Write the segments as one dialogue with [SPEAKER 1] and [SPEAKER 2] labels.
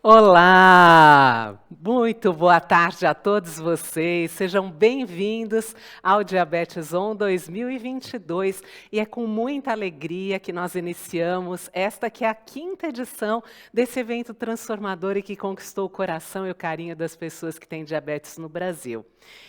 [SPEAKER 1] Olá! Muito boa tarde a todos vocês. Sejam bem-vindos ao Diabetes On 2022. E é com muita alegria que nós iniciamos esta que é a 5ª edição desse evento transformador e que conquistou o coração e o carinho das pessoas que têm diabetes no Brasil.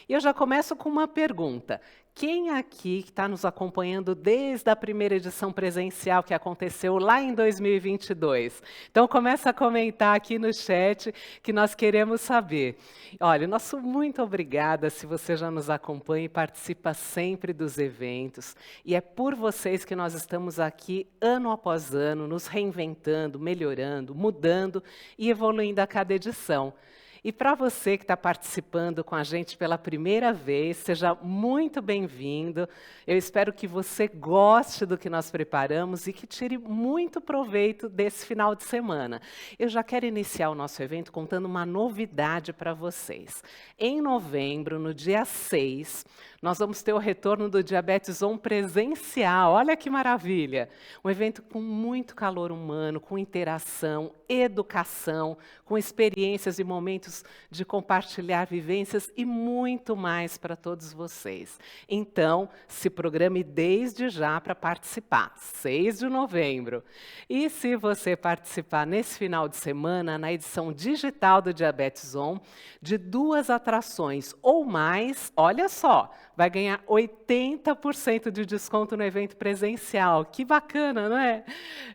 [SPEAKER 1] E eu já começo com uma pergunta. Quem aqui que está nos acompanhando desde a primeira edição presencial que aconteceu lá em 2022? Então começa a comentar aqui no chat que nós queremos saber. Olha, nosso muito obrigada se você já nos acompanha e participa sempre dos eventos. E é por vocês que nós estamos aqui ano após ano, nos reinventando, melhorando, mudando e evoluindo a cada edição. E para você que está participando com a gente pela primeira vez, seja muito bem-vindo. Eu espero que você goste do que nós preparamos e que tire muito proveito desse final de semana. Eu já quero iniciar o nosso evento contando uma novidade para vocês. Em novembro, no dia 6, nós vamos ter o retorno do Diabetes On presencial. Olha que maravilha! Um evento com muito calor humano, com interação, educação, com experiências e momentos de compartilhar vivências e muito mais para todos vocês. Então, se programe desde já para participar, 6 de novembro. E se você participar nesse final de semana, na edição digital do Diabetes On, de 2 atrações ou mais, olha só, vai ganhar 80% de desconto no evento presencial. Que bacana, não é?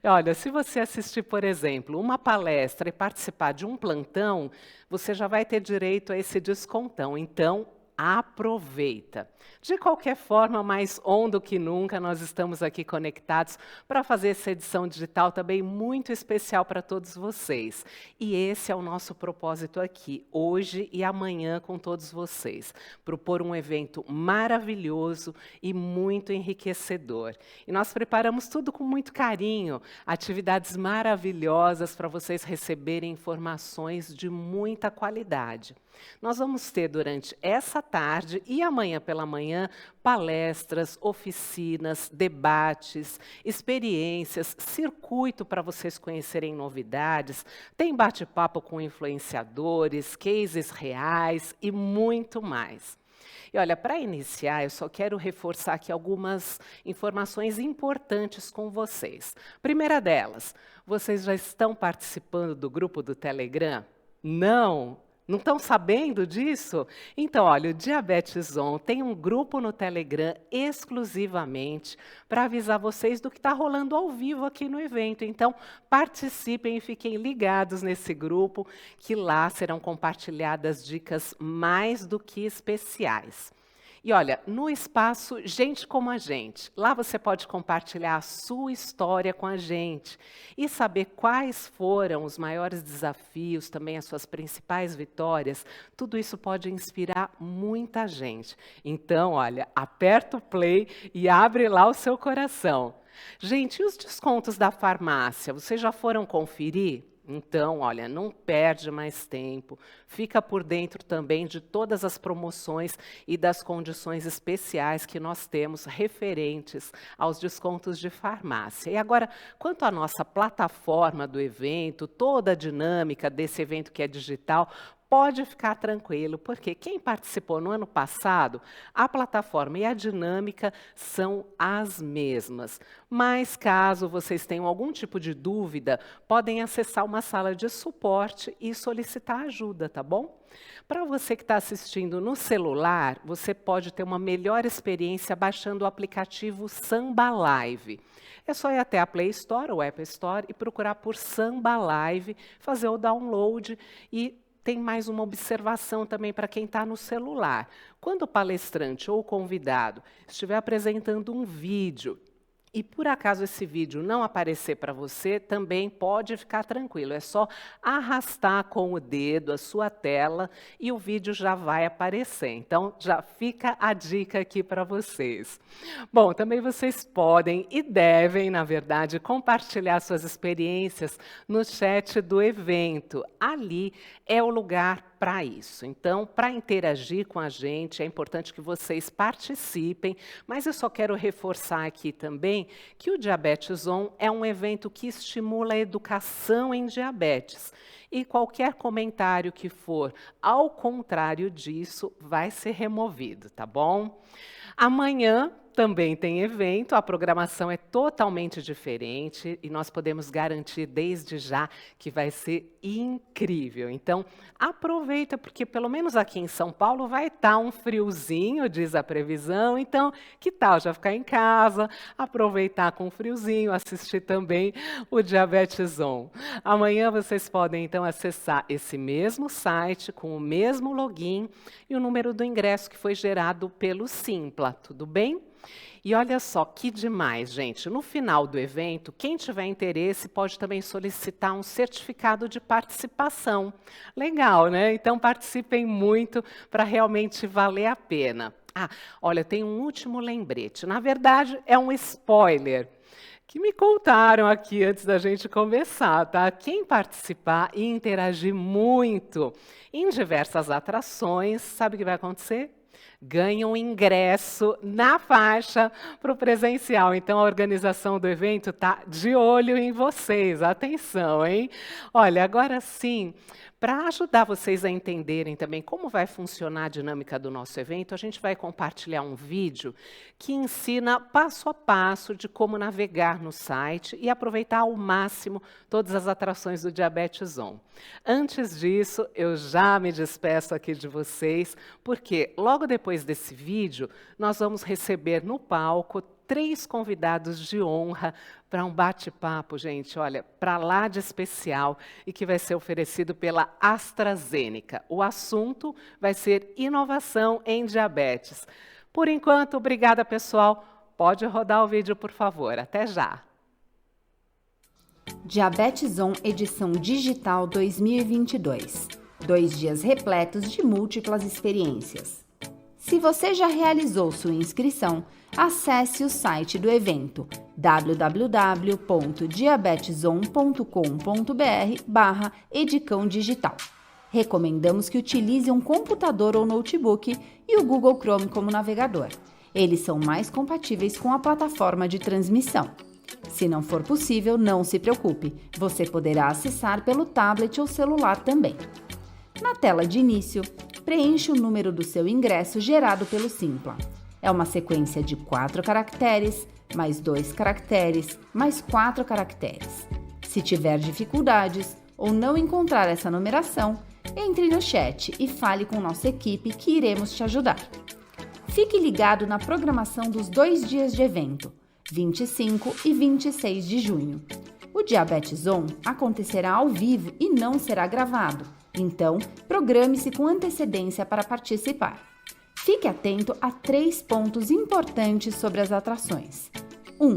[SPEAKER 1] Olha, se você assistir, por exemplo, uma palestra e participar de um plantão, você já vai ter direito a esse descontão. Então, aproveita. De qualquer forma, mais on do que nunca, nós estamos aqui conectados para fazer essa edição digital também muito especial para todos vocês. E esse é o nosso propósito aqui, hoje e amanhã com todos vocês. Propor um evento maravilhoso e muito enriquecedor. E nós preparamos tudo com muito carinho, atividades maravilhosas para vocês receberem informações de muita qualidade. Nós vamos ter durante essa tarde e amanhã pela manhã palestras, oficinas, debates, experiências, circuito para vocês conhecerem novidades, tem bate-papo com influenciadores, cases reais e muito mais. E olha, para iniciar, eu só quero reforçar aqui algumas informações importantes com vocês. Primeira delas, vocês já estão participando do grupo do Telegram? Não? Não estão sabendo disso? Então, olha, o Diabetes On tem um grupo no Telegram exclusivamente para avisar vocês do que está rolando ao vivo aqui no evento. Então, participem e fiquem ligados nesse grupo, que lá serão compartilhadas dicas mais do que especiais. E olha, no espaço Gente Como a Gente, lá você pode compartilhar a sua história com a gente e saber quais foram os maiores desafios, também as suas principais vitórias. Tudo isso pode inspirar muita gente. Então, olha, aperta o play e abre lá o seu coração. Gente, e os descontos da farmácia, vocês já foram conferir? Então, olha, não perde mais tempo, fica por dentro também de todas as promoções e das condições especiais que nós temos referentes aos descontos de farmácia. E agora, quanto à nossa plataforma do evento, toda a dinâmica desse evento que é digital, pode ficar tranquilo, porque quem participou no ano passado, a plataforma e a dinâmica são as mesmas. Mas caso vocês tenham algum tipo de dúvida, podem acessar uma sala de suporte e solicitar ajuda, tá bom? Para você que está assistindo no celular, você pode ter uma melhor experiência baixando o aplicativo Samba Live. É só ir até a Play Store ou App Store e procurar por Samba Live, fazer o download e tem mais uma observação também para quem está no celular. Quando o palestrante ou o convidado estiver apresentando um vídeo e por acaso esse vídeo não aparecer para você, também pode ficar tranquilo. É só arrastar com o dedo a sua tela e o vídeo já vai aparecer. Então, já fica a dica aqui para vocês. Bom, também vocês podem e devem, na verdade, compartilhar suas experiências no chat do evento. Ali é o lugar para isso. Então, para interagir com a gente, é importante que vocês participem, mas eu só quero reforçar aqui também que o Diabetes On é um evento que estimula a educação em diabetes. E qualquer comentário que for ao contrário disso vai ser removido, tá bom? Amanhã também tem evento, a programação é totalmente diferente e nós podemos garantir desde já que vai ser incrível. Então, aproveita, porque pelo menos aqui em São Paulo vai estar um friozinho, diz a previsão. Então, que tal já ficar em casa, aproveitar com o friozinho, assistir também o Diabetes On. Amanhã vocês podem, então, acessar esse mesmo site, com o mesmo login e o número do ingresso que foi gerado pelo Simpla, tudo bem? E olha só, que demais, gente. No final do evento, quem tiver interesse pode também solicitar um certificado de participação. Legal, né? Então participem muito para realmente valer a pena. Ah, olha, tem um último lembrete. Na verdade, é um spoiler que me contaram aqui antes da gente começar, tá? Quem participar e interagir muito em diversas atrações, sabe o que vai acontecer? Ganha um ingresso na faixa para o presencial. Então, a organização do evento está de olho em vocês. Atenção, hein? Olha, agora sim, para ajudar vocês a entenderem também como vai funcionar a dinâmica do nosso evento, a gente vai compartilhar um vídeo que ensina passo a passo de como navegar no site e aproveitar ao máximo todas as atrações do Diabetes On. Antes disso, eu já me despeço aqui de vocês, porque logo depois desse vídeo, nós vamos receber no palco 3 convidados de honra para um bate-papo, gente, olha, para lá de especial e que vai ser oferecido pela AstraZeneca. O assunto vai ser inovação em diabetes. Por enquanto, obrigada, pessoal. Pode rodar o vídeo, por favor. Até já.
[SPEAKER 2] Diabetes On edição digital 2022. 2 dias repletos de múltiplas experiências. Se você já realizou sua inscrição, acesse o site do evento www.diabeteson.com.br/edicão digital. Recomendamos que utilize um computador ou notebook e o Google Chrome como navegador. Eles são mais compatíveis com a plataforma de transmissão. Se não for possível, não se preocupe, você poderá acessar pelo tablet ou celular também. Na tela de início, preencha o número do seu ingresso gerado pelo Simpla. É uma sequência de 4 caracteres, mais 2 caracteres, mais 4 caracteres. Se tiver dificuldades ou não encontrar essa numeração, entre no chat e fale com nossa equipe que iremos te ajudar. Fique ligado na programação dos 2 dias de evento, 25 e 26 de junho. O Diabetes On acontecerá ao vivo e não será gravado, então programe-se com antecedência para participar. Fique atento a 3 pontos importantes sobre as atrações. 1.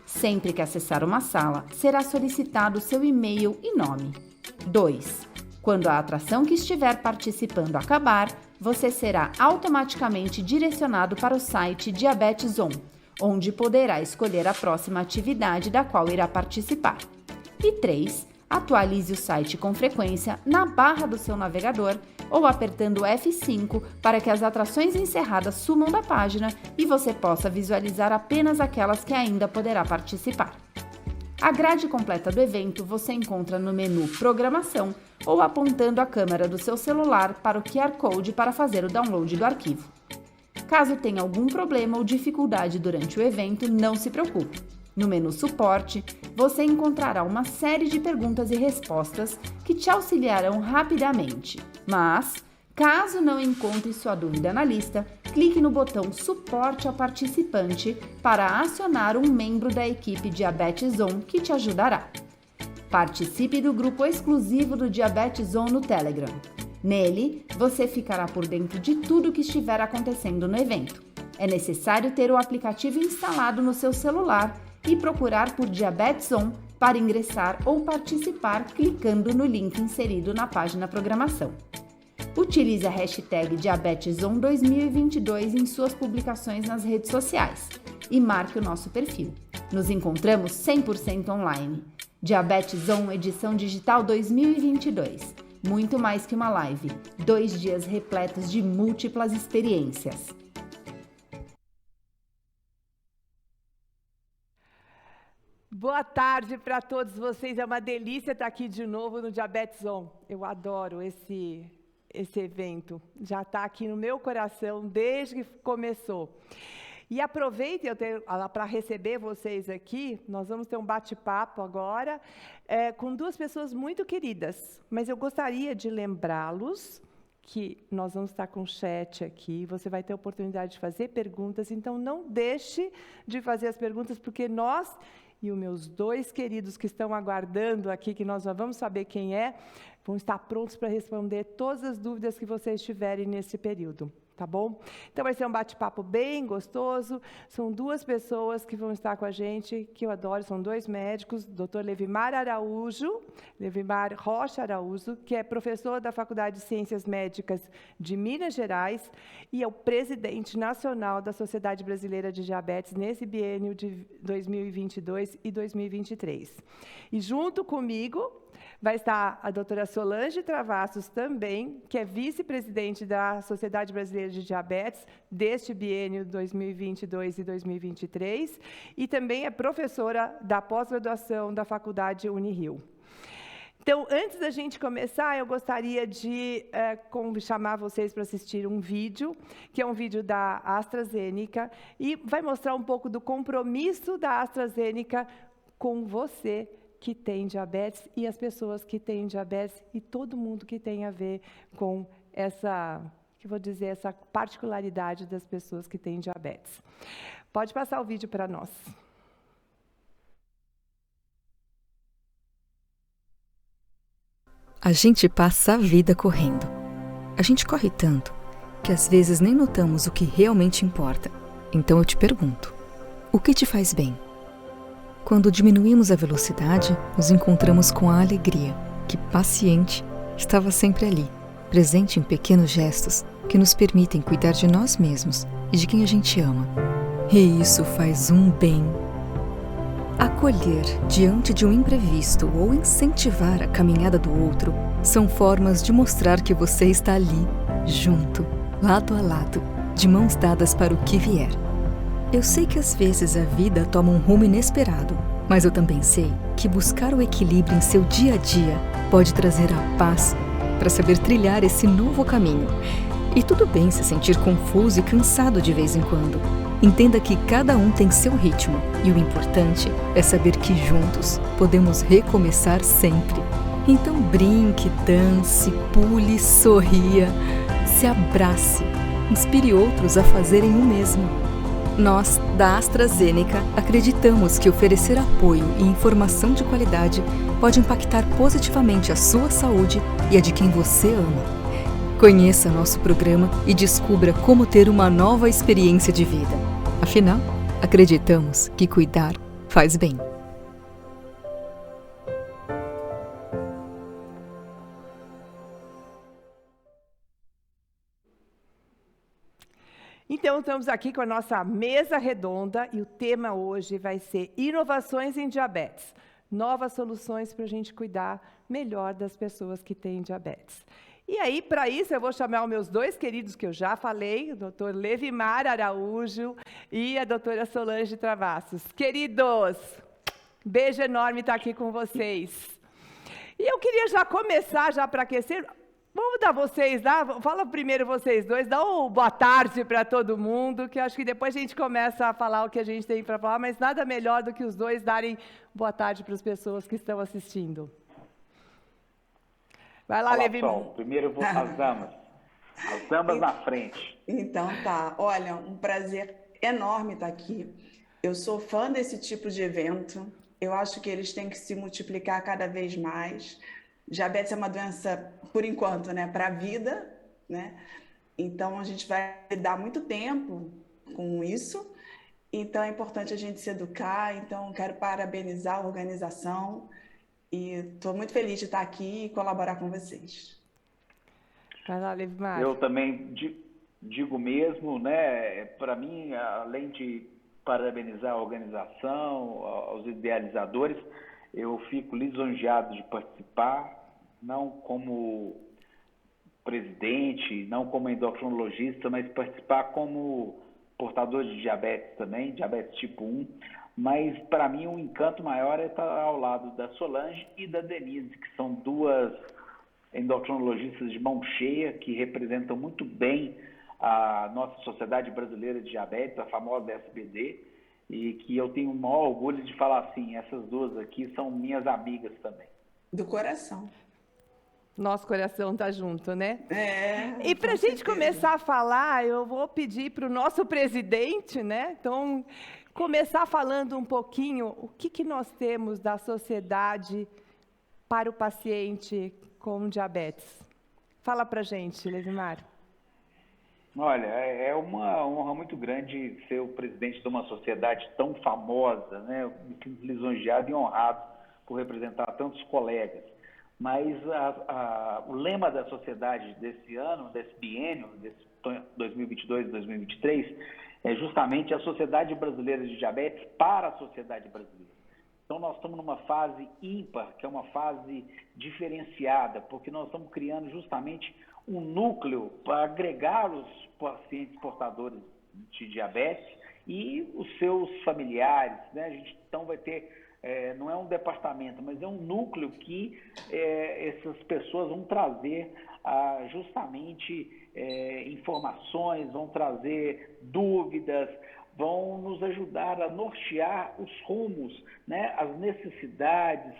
[SPEAKER 2] Sempre que acessar uma sala, será solicitado seu e-mail e nome. 2. Quando a atração que estiver participando acabar, você será automaticamente direcionado para o site Diabetes On, onde poderá escolher a próxima atividade da qual irá participar. E 3. Atualize o site com frequência na barra do seu navegador ou apertando F5 para que as atrações encerradas sumam da página e você possa visualizar apenas aquelas que ainda poderá participar. A grade completa do evento você encontra no menu Programação ou apontando a câmera do seu celular para o QR Code para fazer o download do arquivo. Caso tenha algum problema ou dificuldade durante o evento, não se preocupe. No menu Suporte, você encontrará uma série de perguntas e respostas que te auxiliarão rapidamente. Mas, caso não encontre sua dúvida na lista, clique no botão Suporte ao participante para acionar um membro da equipe Diabetes On que te ajudará. Participe do grupo exclusivo do Diabetes On no Telegram. Nele, você ficará por dentro de tudo o que estiver acontecendo no evento. É necessário ter o aplicativo instalado no seu celular e procurar por Diabetes On para ingressar ou participar clicando no link inserido na página Programação. Utilize a hashtag Diabetes On 2022 em suas publicações nas redes sociais e marque o nosso perfil. Nos encontramos 100% online. Diabetes On edição digital 2022. Muito mais que uma live, 2 dias repletos de múltiplas experiências.
[SPEAKER 3] Boa tarde para todos vocês, é uma delícia estar aqui de novo no Diabetes On. Eu adoro esse evento, já está aqui no meu coração desde que começou. E aproveitem para receber vocês aqui, nós vamos ter um bate-papo agora com 2 pessoas muito queridas, mas eu gostaria de lembrá-los que nós vamos estar com o chat aqui, você vai ter a oportunidade de fazer perguntas, então não deixe de fazer as perguntas, porque nós e os meus 2 queridos que estão aguardando aqui, que nós já vamos saber quem é, vão estar prontos para responder todas as dúvidas que vocês tiverem nesse período. Tá bom? Então, vai ser um bate-papo bem gostoso. São 2 pessoas que vão estar com a gente, que eu adoro, são 2 médicos, Dr. Levimar Rocha Araújo, que é professor da Faculdade de Ciências Médicas de Minas Gerais e é o presidente nacional da Sociedade Brasileira de Diabetes nesse biênio de 2022 e 2023. E junto comigo vai estar a doutora Solange Travassos também, que é vice-presidente da Sociedade Brasileira de Diabetes deste biênio 2022 e 2023, e também é professora da pós-graduação da Faculdade Unirio. Então, antes da gente começar, eu gostaria de chamar vocês para assistir um vídeo, que é um vídeo da AstraZeneca, e vai mostrar um pouco do compromisso da AstraZeneca com você, que tem diabetes, e as pessoas que têm diabetes, e todo mundo que tem a ver com essa particularidade das pessoas que têm diabetes. Pode passar o vídeo para nós.
[SPEAKER 4] A gente passa a vida correndo. A gente corre tanto que às vezes nem notamos o que realmente importa. Então eu te pergunto, o que te faz bem? Quando diminuímos a velocidade, nos encontramos com a alegria, que, paciente, estava sempre ali, presente em pequenos gestos que nos permitem cuidar de nós mesmos e de quem a gente ama. E isso faz um bem. Acolher diante de um imprevisto ou incentivar a caminhada do outro são formas de mostrar que você está ali, junto, lado a lado, de mãos dadas para o que vier. Eu sei que às vezes a vida toma um rumo inesperado, mas eu também sei que buscar o equilíbrio em seu dia a dia pode trazer a paz para saber trilhar esse novo caminho. E tudo bem se sentir confuso e cansado de vez em quando. Entenda que cada um tem seu ritmo e o importante é saber que juntos podemos recomeçar sempre. Então brinque, dance, pule, sorria, se abrace, inspire outros a fazerem o mesmo. Nós, da AstraZeneca, acreditamos que oferecer apoio e informação de qualidade pode impactar positivamente a sua saúde e a de quem você ama. Conheça nosso programa e descubra como ter uma nova experiência de vida. Afinal, acreditamos que cuidar faz bem.
[SPEAKER 3] Então, estamos aqui com a nossa mesa redonda e o tema hoje vai ser inovações em diabetes. Novas soluções para a gente cuidar melhor das pessoas que têm diabetes. E aí, para isso, eu vou chamar os meus 2 queridos que eu já falei, o Dr. Levimar Araújo e a doutora Solange Travassos. Queridos, beijo enorme estar aqui com vocês. E eu queria já começar, já para aquecer. Vamos dar vocês, fala primeiro vocês 2, dá uma boa tarde para todo mundo, que eu acho que depois a gente começa a falar o que a gente tem para falar, mas nada melhor do que os 2 darem boa tarde para as pessoas que estão assistindo. Vai lá, Levi.
[SPEAKER 5] Primeiro eu vou as damas na frente.
[SPEAKER 6] Então tá, olha, um prazer enorme estar aqui. Eu sou fã desse tipo de evento, eu acho que eles têm que se multiplicar cada vez mais. Diabetes é uma doença, por enquanto, né, para a vida, né? Então, a gente vai dar muito tempo com isso. Então, é importante a gente se educar. Então, quero parabenizar a organização e estou muito feliz de estar aqui e colaborar com vocês.
[SPEAKER 3] Vai lá, Levimar.
[SPEAKER 5] Eu também digo mesmo, né? Para mim, além de parabenizar a organização, aos idealizadores, eu fico lisonjeado de participar não como presidente, não como endocrinologista, mas participar como portador de diabetes também, diabetes tipo 1. Mas, para mim, o encanto maior é estar ao lado da Solange e da Denise, que são duas endocrinologistas de mão cheia, que representam muito bem a nossa Sociedade Brasileira de Diabetes, a famosa SBD, e que eu tenho o maior orgulho de falar assim, essas duas aqui são minhas amigas também.
[SPEAKER 6] Do coração.
[SPEAKER 3] Nosso coração está junto, né?
[SPEAKER 6] É.
[SPEAKER 3] E para a gente começar a falar, eu vou pedir para o nosso presidente, né? Então, começar falando um pouquinho o que nós temos da sociedade para o paciente com diabetes. Fala para a gente, Levimar.
[SPEAKER 5] Olha, é uma honra muito grande ser o presidente de uma sociedade tão famosa, né? Eu me sinto lisonjeado e honrado por representar tantos colegas. Mas o lema da sociedade desse ano, desse biênio, desse 2022-2023, é justamente a Sociedade Brasileira de Diabetes para a sociedade brasileira. Então, nós estamos numa fase ímpar, que é uma fase diferenciada, porque nós estamos criando justamente um núcleo para agregar os pacientes portadores de diabetes e os seus familiares, né? A gente, então, vai ter... não é um departamento, mas é um núcleo que essas pessoas vão trazer justamente informações, vão trazer dúvidas, vão nos ajudar a nortear os rumos, né, as necessidades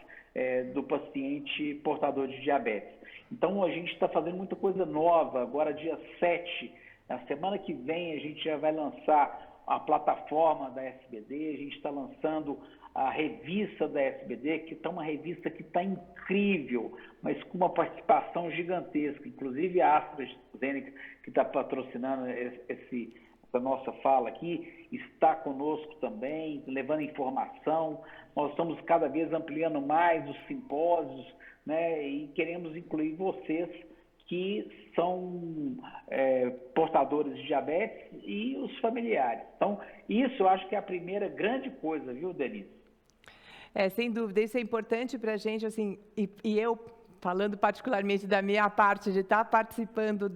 [SPEAKER 5] do paciente portador de diabetes. Então, a gente está fazendo muita coisa nova. Agora, dia 7, na semana que vem, a gente já vai lançar a plataforma da SBD, a gente está lançando a revista da SBD, que está uma revista que está incrível, mas com uma participação gigantesca. Inclusive a AstraZeneca, que está patrocinando essa nossa fala aqui, está conosco também, levando informação. Nós estamos cada vez ampliando mais os simpósios, né, e queremos incluir vocês que são portadores de diabetes e os familiares. Então, isso eu acho que é a primeira grande coisa, viu, Denise?
[SPEAKER 3] Sem dúvida, isso é importante para a gente, assim, e eu, falando particularmente da minha parte, de estar participando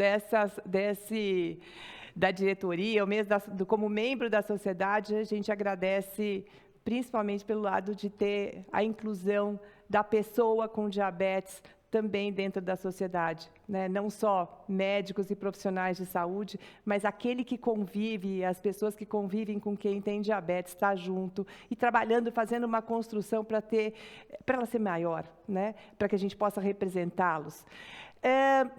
[SPEAKER 3] da diretoria, ou mesmo como membro da sociedade, a gente agradece principalmente pelo lado de ter a inclusão da pessoa com diabetes também dentro da sociedade, né? Não só médicos e profissionais de saúde, mas aquele que convive, as pessoas que convivem com quem tem diabetes, está junto e trabalhando, fazendo uma construção para ela ser maior, né? Para que a gente possa representá-los.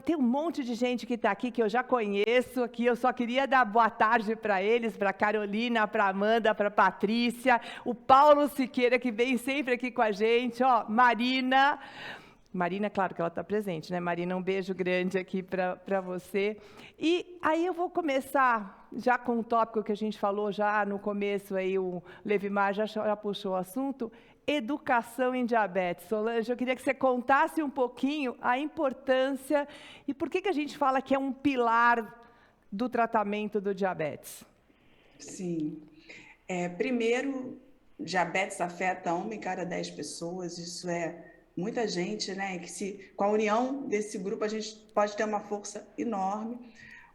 [SPEAKER 3] Tem um monte de gente que está aqui que eu já conheço, aqui eu só queria dar boa tarde para eles, para a Carolina, para a Amanda, para a Patrícia, o Paulo Siqueira, que vem sempre aqui com a gente, ó, Marina, claro que ela está presente, né? Marina, um beijo grande aqui para você. E aí eu vou começar já com um tópico que a gente falou já no começo, aí o Levimar já puxou o assunto, educação em diabetes. Solange, eu queria que você contasse um pouquinho a importância e por que a gente fala que é um pilar do tratamento do diabetes.
[SPEAKER 6] Sim. Primeiro, diabetes afeta 1 em cada 10 pessoas, isso é muita gente, né? Que com a união desse grupo a gente pode ter uma força enorme.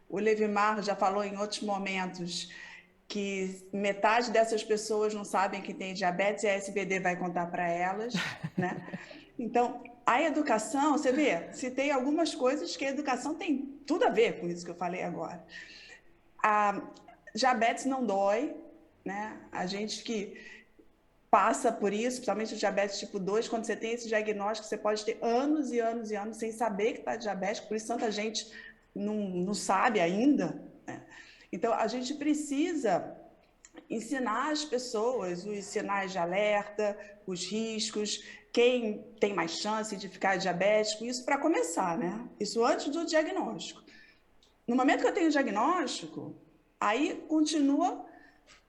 [SPEAKER 6] O Levimar já falou em outros momentos que metade dessas pessoas não sabem que tem diabetes e a SBD vai contar para elas, né? Então, a educação, você vê, citei algumas coisas que a educação tem tudo a ver com isso que eu falei agora. A diabetes não dói, né? A gente que passa por isso, principalmente o diabetes tipo 2, quando você tem esse diagnóstico, você pode ter anos e anos e anos sem saber que está diabético, por isso tanta gente não sabe ainda, né? Então, a gente precisa ensinar as pessoas os sinais de alerta, os riscos, quem tem mais chance de ficar diabético, isso para começar, né? Isso antes do diagnóstico. No momento que eu tenho o diagnóstico, aí continua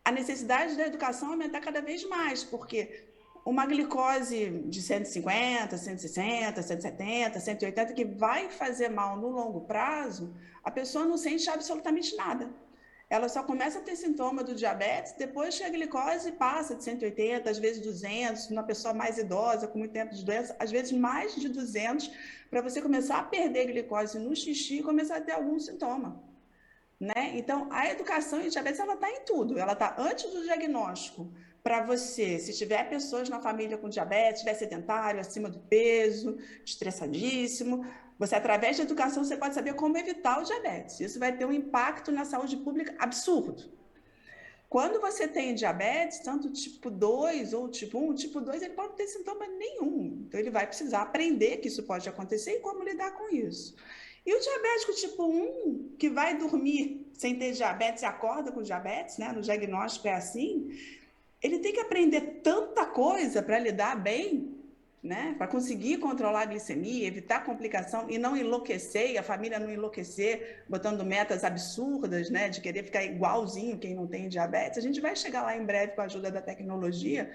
[SPEAKER 6] a necessidade da educação aumentar cada vez mais, porque uma glicose de 150, 160, 170, 180, que vai fazer mal no longo prazo, a pessoa não sente absolutamente nada. ela só começa a ter sintoma do diabetes depois que a glicose passa de 180, às vezes 200, numa pessoa mais idosa, com muito tempo de doença, às vezes mais de 200, para você começar a perder glicose no xixi e começar a ter algum sintoma. Né? Então, a educação em diabetes, ela está em tudo. Ela está antes do diagnóstico, para você, se tiver pessoas na família com diabetes, estiver sedentário, acima do peso, estressadíssimo, você, através da educação, você pode saber como evitar o diabetes. Isso vai ter um impacto na saúde pública absurdo. Quando você tem diabetes, tanto tipo 2 ou tipo 1, o tipo 2 ele pode não ter sintoma nenhum. Então, ele vai precisar aprender que isso pode acontecer e como lidar com isso. E o diabético tipo 1, que vai dormir sem ter diabetes e acorda com diabetes, né? No diagnóstico é assim, ele tem que aprender tanta coisa para lidar bem, né? Para conseguir controlar a glicemia, evitar complicação e não enlouquecer, e a família não enlouquecer, botando metas absurdas, né? De querer ficar igualzinho quem não tem diabetes. A gente vai chegar lá em breve com a ajuda da tecnologia,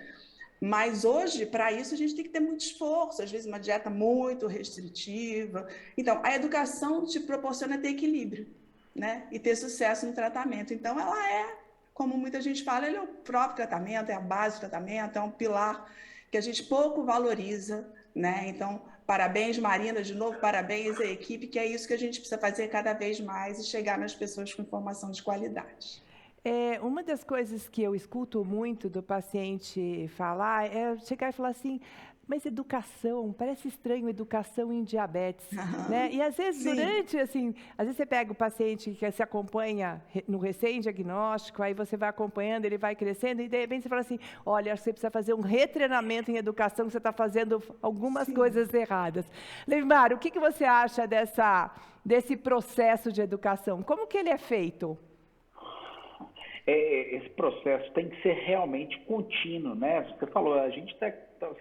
[SPEAKER 6] mas hoje, para isso, a gente tem que ter muito esforço, às vezes uma dieta muito restritiva. Então, a educação te proporciona ter equilíbrio, né? E ter sucesso no tratamento. Então, ela é, como muita gente fala, ele é o próprio tratamento, é a base do tratamento, é um pilar que a gente pouco valoriza, né? Então, parabéns, Marina, de novo, parabéns à equipe, que é isso que a gente precisa fazer cada vez mais e chegar nas pessoas com informação de qualidade.
[SPEAKER 3] Uma das coisas que eu escuto muito do paciente falar é chegar e falar assim, mas educação, parece estranho educação em diabetes, né? E às vezes durante, assim, às vezes você pega o paciente que se acompanha no recém-diagnóstico, aí você vai acompanhando, ele vai crescendo, e de repente você fala assim, olha, você precisa fazer um retreinamento em educação, que você está fazendo algumas coisas erradas. Leimar, o que você acha desse processo de educação? Como que ele é feito?
[SPEAKER 5] Esse processo tem que ser realmente contínuo, né? Você falou, a gente está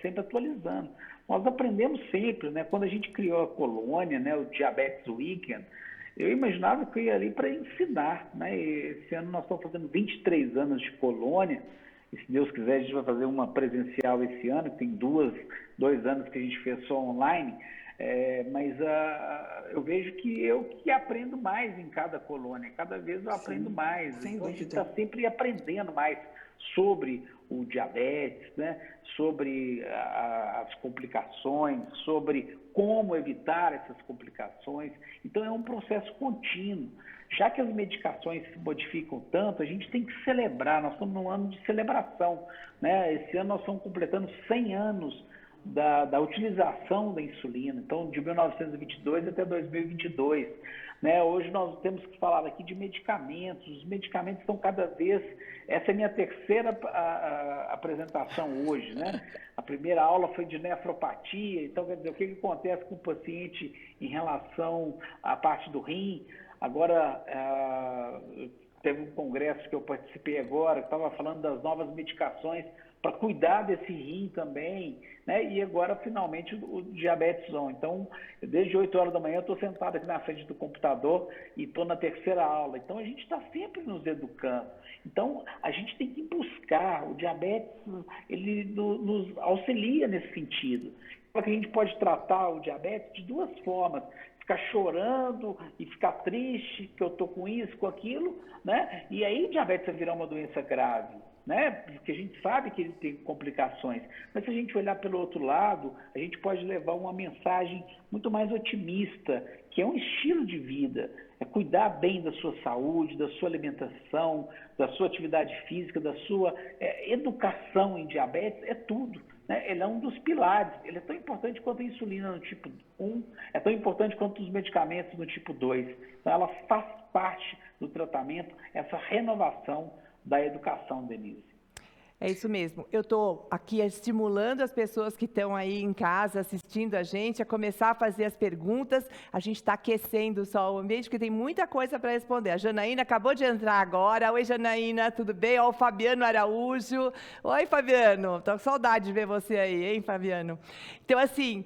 [SPEAKER 5] sempre atualizando. Nós aprendemos sempre, né? Quando a gente criou a colônia, né, o Diabetes Weekend, eu imaginava que eu ia ali para ensinar, né? E esse ano nós estamos fazendo 23 anos de colônia, e se Deus quiser a gente vai fazer uma presencial esse ano, tem 2 anos que a gente fez só online. Mas eu vejo que eu que aprendo mais em cada colônia, cada vez eu aprendo mais. Então a gente está sempre aprendendo mais sobre o diabetes, né? Sobre as complicações, sobre como evitar essas complicações. Então é um processo contínuo. Já que as medicações se modificam tanto, a gente tem que celebrar, nós estamos num ano de celebração, né? Esse ano nós estamos completando 100 anos da utilização da insulina, então de 1922 até 2022. Né? Hoje nós temos que falar aqui de medicamentos, os medicamentos estão cada vez, essa é a minha terceira apresentação hoje, né? A primeira aula foi de nefropatia, então quer dizer, o que acontece com o paciente em relação à parte do rim. Agora, teve um congresso que eu participei agora, que estava falando das novas medicações para cuidar desse rim também, né? E agora, finalmente, o diabetes 1. Então, desde 8 horas da manhã, eu estou sentado aqui na frente do computador e estou na terceira aula. Então, a gente está sempre nos educando. Então, a gente tem que buscar. O diabetes, ele nos auxilia nesse sentido. Porque a gente pode tratar o diabetes de 2 formas. Ficar chorando e ficar triste que eu estou com isso, com aquilo, né? E aí o diabetes vai virar uma doença grave, né? Porque a gente sabe que ele tem complicações. Mas se a gente olhar pelo outro lado, a gente pode levar uma mensagem muito mais otimista, que é um estilo de vida, é cuidar bem da sua saúde, da sua alimentação, da sua atividade física, da sua educação em diabetes, é tudo. Ele é um dos pilares, ele é tão importante quanto a insulina no tipo 1, é tão importante quanto os medicamentos no tipo 2. Então, ela faz parte do tratamento, essa renovação da educação, Denise.
[SPEAKER 3] É isso mesmo. Eu estou aqui estimulando as pessoas que estão aí em casa assistindo a gente a começar a fazer as perguntas. A gente está aquecendo só o ambiente, porque tem muita coisa para responder. A Janaína acabou de entrar agora. Oi, Janaína, tudo bem? Ó, o Fabiano Araújo. Oi, Fabiano. Estou com saudade de ver você aí, hein, Fabiano? Então, assim,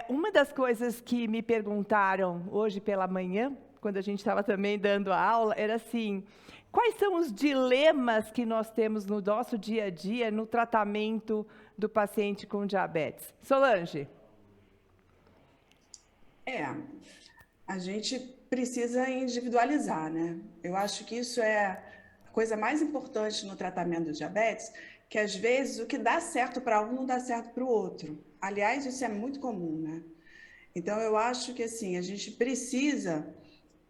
[SPEAKER 3] uma das coisas que me perguntaram hoje pela manhã, quando a gente estava também dando a aula, era assim: quais são os dilemas que nós temos no nosso dia a dia no tratamento do paciente com diabetes? Solange.
[SPEAKER 6] A gente precisa individualizar, né? Eu acho que isso é a coisa mais importante no tratamento do diabetes, que às vezes o que dá certo para um não dá certo para o outro. Aliás, isso é muito comum, né? Então, eu acho que assim, a gente precisa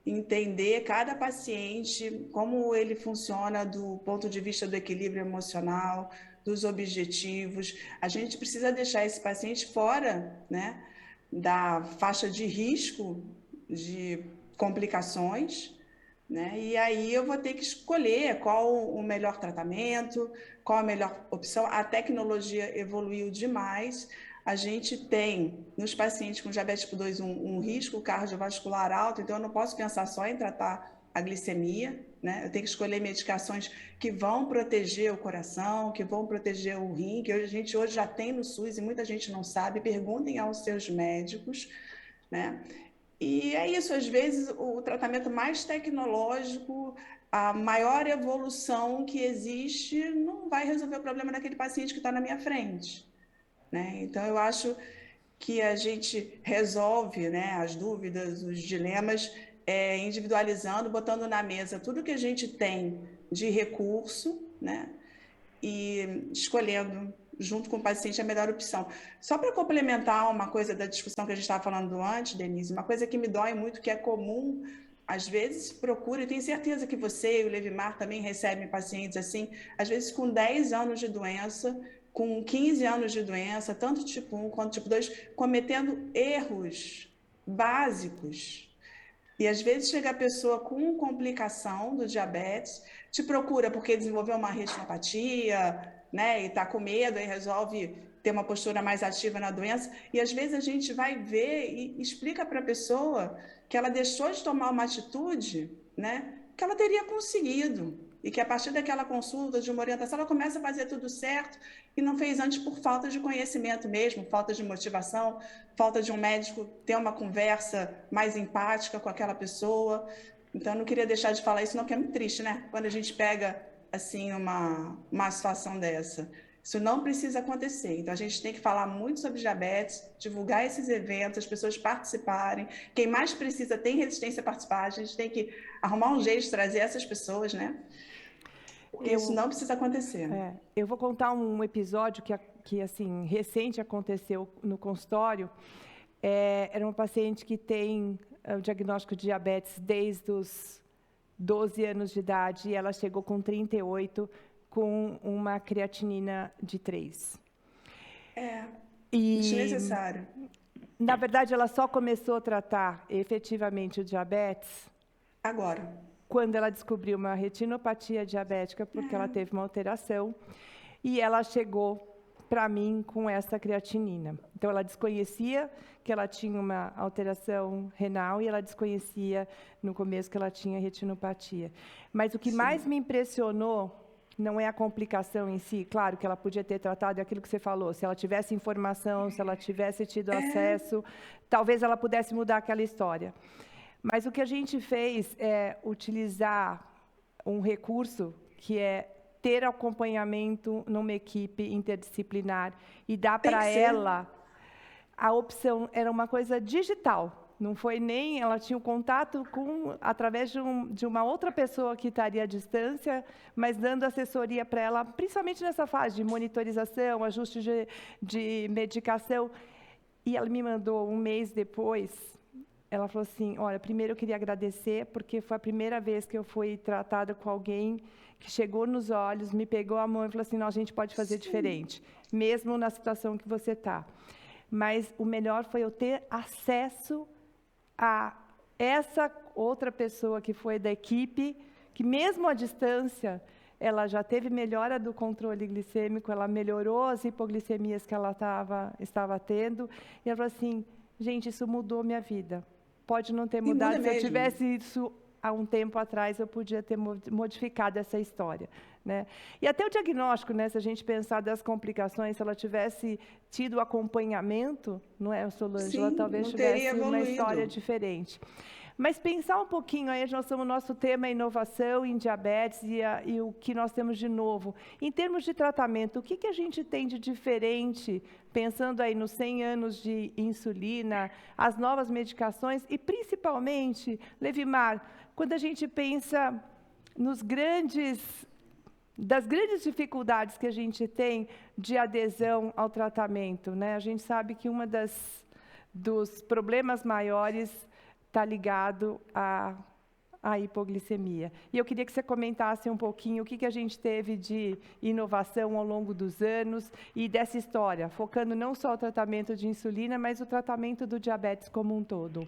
[SPEAKER 6] entender cada paciente, como ele funciona do ponto de vista do equilíbrio emocional, dos objetivos. A gente precisa deixar esse paciente fora, né, da faixa de risco de complicações, né? E aí eu vou ter que escolher qual o melhor tratamento, qual a melhor opção. A tecnologia evoluiu demais. A gente tem, nos pacientes com diabetes tipo 2, um risco cardiovascular alto, então eu não posso pensar só em tratar a glicemia, né? Eu tenho que escolher medicações que vão proteger o coração, que vão proteger o rim, que a gente hoje já tem no SUS e muita gente não sabe. Perguntem aos seus médicos, né? E é isso, às vezes o tratamento mais tecnológico, a maior evolução que existe, não vai resolver o problema daquele paciente que está na minha frente, né? Então, eu acho que a gente resolve, né, as dúvidas, os dilemas, individualizando, botando na mesa tudo que a gente tem de recurso, né, e escolhendo, junto com o paciente, a melhor opção. Só para complementar uma coisa da discussão que a gente estava falando antes, Denise, uma coisa que me dói muito, que é comum, às vezes procura, e tenho certeza que você e o Levimar também recebem pacientes assim, às vezes com 10 anos de doença, com 15 anos de doença, tanto tipo 1 quanto tipo 2, cometendo erros básicos. E às vezes chega a pessoa com complicação do diabetes, te procura porque desenvolveu uma retinopatia, né, e está com medo e resolve ter uma postura mais ativa na doença. E às vezes a gente vai ver e explica para a pessoa que ela deixou de tomar uma atitude, né, que ela teria conseguido. E que a partir daquela consulta, de uma orientação, ela começa a fazer tudo certo e não fez antes por falta de conhecimento mesmo, falta de motivação, falta de um médico ter uma conversa mais empática com aquela pessoa. Então, eu não queria deixar de falar isso, não, porque é muito triste, né? Quando a gente pega, assim, uma situação dessa. Isso não precisa acontecer. Então, a gente tem que falar muito sobre diabetes, divulgar esses eventos, as pessoas participarem. Quem mais precisa tem resistência a participar. A gente tem que arrumar um jeito de trazer essas pessoas, né? Porque isso não precisa acontecer.
[SPEAKER 3] Eu vou contar um episódio que assim, recente aconteceu no consultório. Era uma paciente que tem o diagnóstico de diabetes desde os 12 anos de idade e ela chegou com 38 com uma creatinina de 3.
[SPEAKER 6] Desnecessário.
[SPEAKER 3] Na verdade, ela só começou a tratar efetivamente o diabetes
[SPEAKER 6] agora,
[SPEAKER 3] quando ela descobriu uma retinopatia diabética, porque ela teve uma alteração, e ela chegou para mim com essa creatinina. Então, ela desconhecia que ela tinha uma alteração renal e ela desconhecia no começo que ela tinha retinopatia. Mas o que mais me impressionou não é a complicação em si, claro que ela podia ter tratado aquilo que você falou, se ela tivesse informação, se ela tivesse tido acesso, talvez ela pudesse mudar aquela história. Mas o que a gente fez é utilizar um recurso que é ter acompanhamento numa equipe interdisciplinar e dar para ela a opção, era uma coisa digital, não foi nem, ela tinha um contato através de uma outra pessoa que estaria à distância, mas dando assessoria para ela, principalmente nessa fase de monitorização, ajuste de medicação. E ela me mandou um mês depois. Ela falou assim, olha, primeiro eu queria agradecer, porque foi a primeira vez que eu fui tratada com alguém que chegou nos olhos, me pegou a mão e falou assim, não, a gente pode fazer diferente, mesmo na situação que você está. Mas o melhor foi eu ter acesso a essa outra pessoa que foi da equipe, que mesmo à distância, ela já teve melhora do controle glicêmico, ela melhorou as hipoglicemias que ela estava tendo, e ela falou assim, gente, isso mudou minha vida. Pode não ter mudado, se eu tivesse isso há um tempo atrás, eu podia ter modificado essa história, né? E até o diagnóstico, né, se a gente pensar das complicações, se ela tivesse tido acompanhamento, não é, Solange? Ela talvez tivesse uma história diferente. Mas pensar um pouquinho, aí nós estamos, nosso tema é inovação em diabetes e o que nós temos de novo. Em termos de tratamento, o que a gente tem de diferente, pensando aí nos 100 anos de insulina, as novas medicações e, principalmente, Levimar, quando a gente pensa das grandes dificuldades que a gente tem de adesão ao tratamento, né? A gente sabe que dos problemas maiores está ligado à hipoglicemia. E eu queria que você comentasse um pouquinho o que a gente teve de inovação ao longo dos anos e dessa história, focando não só o tratamento de insulina, mas o tratamento do diabetes como um todo.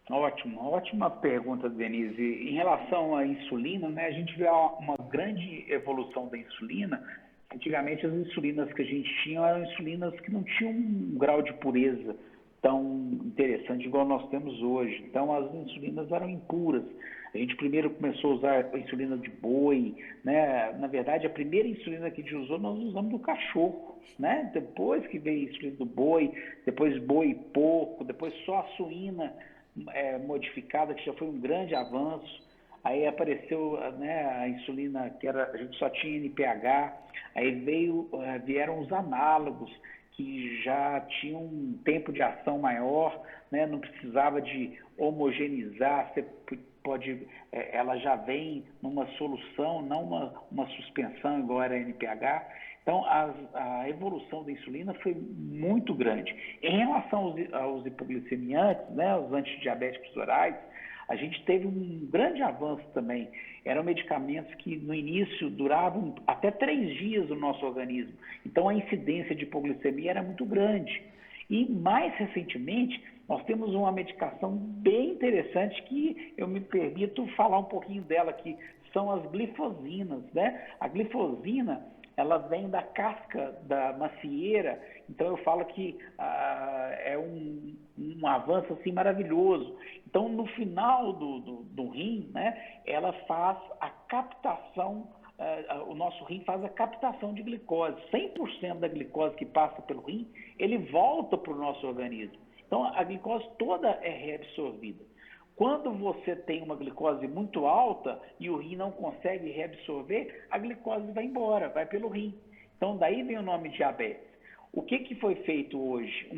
[SPEAKER 5] Ótimo, ótima pergunta, Denise. Em relação à insulina, né, a gente vê uma grande evolução da insulina. Antigamente, as insulinas que a gente tinha eram insulinas que não tinham um grau de pureza tão interessante igual nós temos hoje. Então, as insulinas eram impuras. A gente primeiro começou a usar a insulina de boi, né? Na verdade, a primeira insulina que a gente usou, nós usamos do cachorro, né? Depois que veio a insulina do boi, depois boi e porco, depois só a suína modificada, que já foi um grande avanço. Aí apareceu, né, a insulina que a gente só tinha NPH, aí vieram os análogos, que já tinham um tempo de ação maior, né, não precisava de homogeneizar, ela já vem numa solução, não uma suspensão igual era a NPH. Então, a evolução da insulina foi muito grande. Em relação aos hipoglicemiantes, né, os antidiabéticos orais, a gente teve um grande avanço também. Eram medicamentos que, no início, duravam até 3 dias no nosso organismo. Então, a incidência de hipoglicemia era muito grande. E, mais recentemente, nós temos uma medicação bem interessante que eu me permito falar um pouquinho dela aqui. São as glifosinas, né? A glifosina, ela vem da casca da macieira, então eu falo que é um avanço assim maravilhoso. Então, no final do rim, né, ela faz a captação, o nosso rim faz a captação de glicose. 100% da glicose que passa pelo rim, ele volta para o nosso organismo. Então, a glicose toda é reabsorvida. Quando você tem uma glicose muito alta e o rim não consegue reabsorver, a glicose vai embora, vai pelo rim. Então, daí vem o nome diabetes. O que foi feito hoje?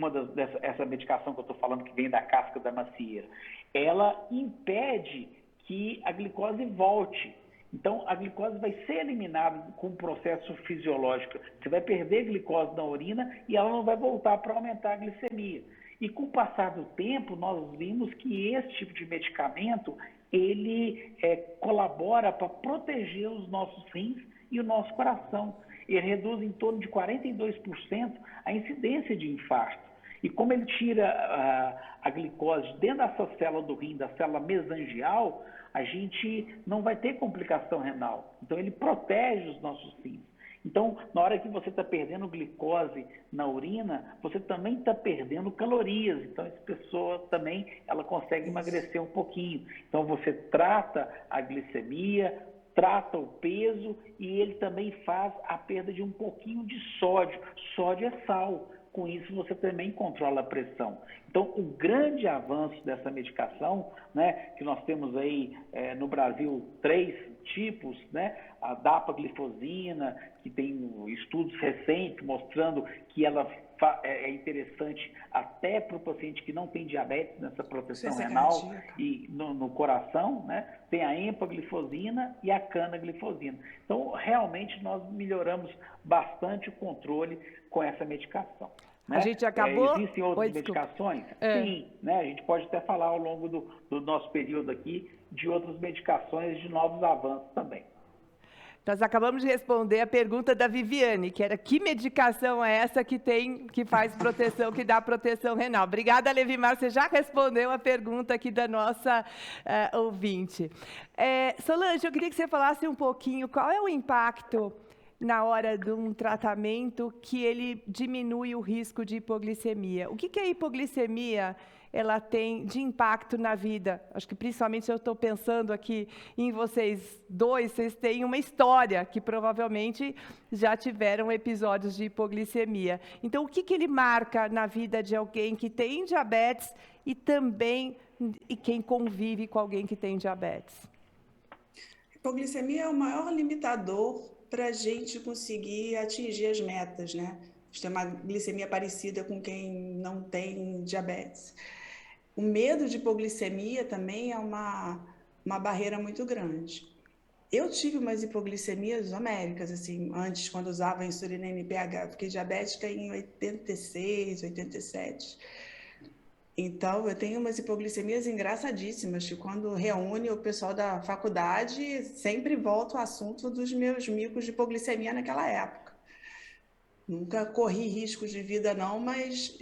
[SPEAKER 5] Essa medicação que eu estou falando, que vem da casca da macieira, ela impede que a glicose volte. Então, a glicose vai ser eliminada com um processo fisiológico. Você vai perder glicose na urina e ela não vai voltar para aumentar a glicemia. E com o passar do tempo, nós vimos que esse tipo de medicamento, ele colabora para proteger os nossos rins e o nosso coração. Ele reduz em torno de 42% a incidência de infarto. E como ele tira a glicose dentro dessa célula do rim, da célula mesangial, a gente não vai ter complicação renal. Então, ele protege os nossos rins. Então, na hora que você está perdendo glicose na urina, você também está perdendo calorias. Então, essa pessoa também ela consegue emagrecer um pouquinho. Então, você trata a glicemia, trata o peso e ele também faz a perda de um pouquinho de sódio. Sódio é sal. Com isso, você também controla a pressão. Então, o grande avanço dessa medicação, né, que nós temos aí no Brasil 3 tipos, né, a dapaglifosina, que tem estudos recentes mostrando que ela é interessante até para o paciente que não tem diabetes, nessa proteção renal e no coração, né? Tem a empaglifosina e a canaglifosina. Então, realmente, nós melhoramos bastante o controle com essa medicação. Né?
[SPEAKER 3] A gente acabou...
[SPEAKER 5] Existem outras medicações? Sim, né? A gente pode até falar ao longo do nosso período aqui de outras medicações, de novos avanços também.
[SPEAKER 3] Nós acabamos de responder a pergunta da Viviane, que era que medicação é essa que faz proteção, que dá proteção renal. Obrigada, Levimar, você já respondeu a pergunta aqui da nossa ouvinte. Solange, eu queria que você falasse um pouquinho qual é o impacto na hora de um tratamento que ele diminui o risco de hipoglicemia. O que a hipoglicemia ela tem de impacto na vida? Acho que principalmente eu estou pensando aqui em vocês dois, vocês têm uma história que provavelmente já tiveram episódios de hipoglicemia. Então, o que ele marca na vida de alguém que tem diabetes e também e quem convive com alguém que tem diabetes?
[SPEAKER 6] Hipoglicemia é o maior limitador para a gente conseguir atingir as metas, né? A gente tem uma glicemia parecida com quem não tem diabetes. O medo de hipoglicemia também é uma barreira muito grande. Eu tive umas hipoglicemias homéricas, assim, antes, quando usava a insulina NPH. Fiquei diabética em 86, 87. Então, eu tenho umas hipoglicemias engraçadíssimas, que quando reúne o pessoal da faculdade, sempre volta o assunto dos meus micos de hipoglicemia naquela época. Nunca corri riscos de vida, não, mas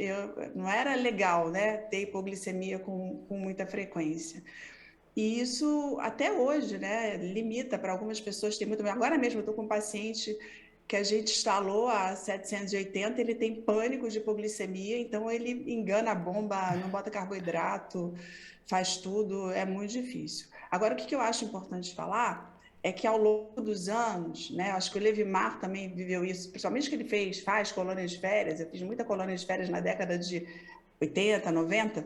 [SPEAKER 6] não era legal, né, ter hipoglicemia com muita frequência. E isso, até hoje, né, limita para algumas pessoas. Agora mesmo eu estou com um paciente que a gente instalou a 780, ele tem pânico de hipoglicemia, então ele engana a bomba, não bota carboidrato, faz tudo, é muito difícil. Agora, o que eu acho importante falar é que ao longo dos anos, né, acho que o Levimar também viveu isso, principalmente que ele faz colônias de férias, eu fiz muita colônia de férias na década de 80, 90,